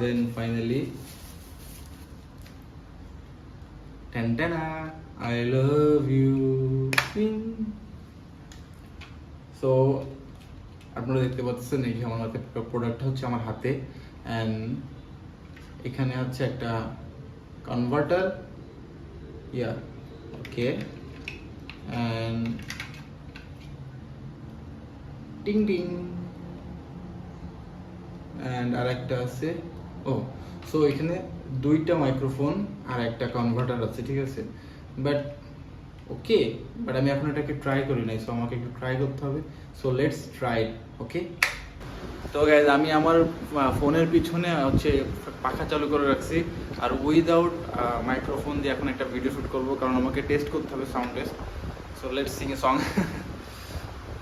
then finally tantana I love you Swing. So আপনারা দেখতে পাচ্ছেন এই যে আমার হাতে প্রোডাক্টটা হচ্ছে আমার হাতে এন্ড এখানে হচ্ছে একটা কনভার্টার ইয়া ওকে এন্ড টিং টিং এন্ড আরেকটা আছে ও সো এখানে দুইটা মাইক্রোফোন আর একটা কনভার্টার আছে ঠিক আছে বাট ওকে বাট আমি এখন এটাকে ট্রাই করি নাই সো আমাকে একটু ট্রাই করতে হবে সো লেটস ট্রাই ওকে তো গাইজ আমি আমার ফোনের পিছনে হচ্ছে পাখা চালু করে রাখছি আর উইদাউট মাইক্রোফোন দিয়ে এখন একটা ভিডিও শুট করব কারণ আমাকে টেস্ট করতে হবে sound test so let's Singh a song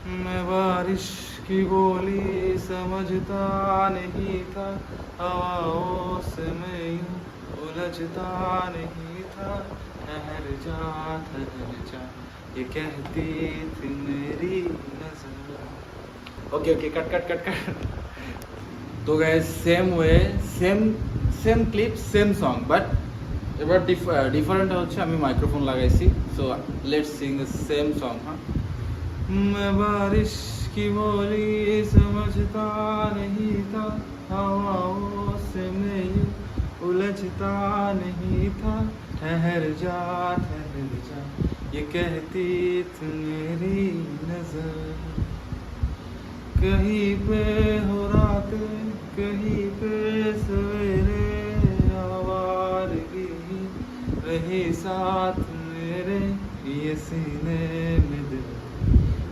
मैं बारिश की बोली समझता नहीं था हवाओं से मैं यूं उलझता नहीं था ठहर जा ये कहती थी मेरी नजर okay okay cut cut cut cut तो guys same way same clip same song but এবার ডিফারেন্ট হচ্ছে আমি মাইক্রোফোন লাগাইছি so let's sing the same song হ্যাঁ मैं बारिश की बोली समझता नहीं था हवाओं से मैं यूं उलझता नहीं था ठहर जा ये कहती थी मेरी नजर कहीं पे हो रात कहीं पे सवेरे आवारगी रही साथ मेरे ये सीने में दिल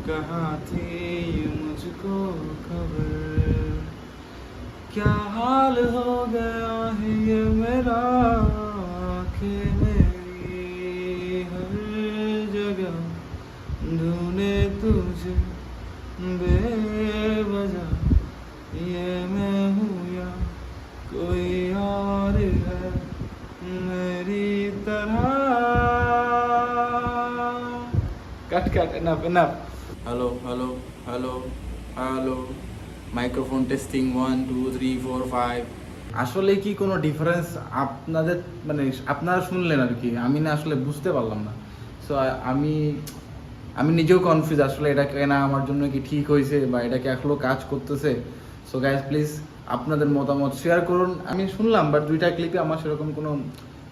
कहाँ थी ये मुझको खबर क्या हाल हो गया है ये मेरा आँखें मेरी हर जगह ढूंढे तुझे बेवजह ये मैं हूँ या कोई और है मेरी तरह cut cut enough enough hello hello hello hello microphone testing 1 2 3 4 5 আসলে কি কোনো ডিফারেন্স আপনাদের মানে আপনারা শুনলেন আর কি আমি না আসলে বুঝতে পারলাম না সো আমি নিজেও কনফিউজ আসলে এটা কেনা আমার জন্য কি ঠিক হয়েছে বা এটা কি আসলে কাজ করতেছে সো গাইস প্লিজ আপনাদের মতামত শেয়ার করুন আমি শুনলাম বাট দুইটা ক্লিপে আমার সেরকম কোনো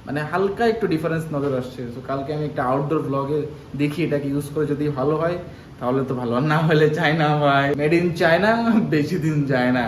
মানে হালকা একটু ডিফারেন্স নজর আসছে সো কালকে আমি একটা আউটডোর ব্লগে দেখি এটাকে ইউজ করে যদি ভালো হয় তাহলে তো ভালো না হলে চায়না ভাই মেড ইন চায়না বেশি দিন যায় না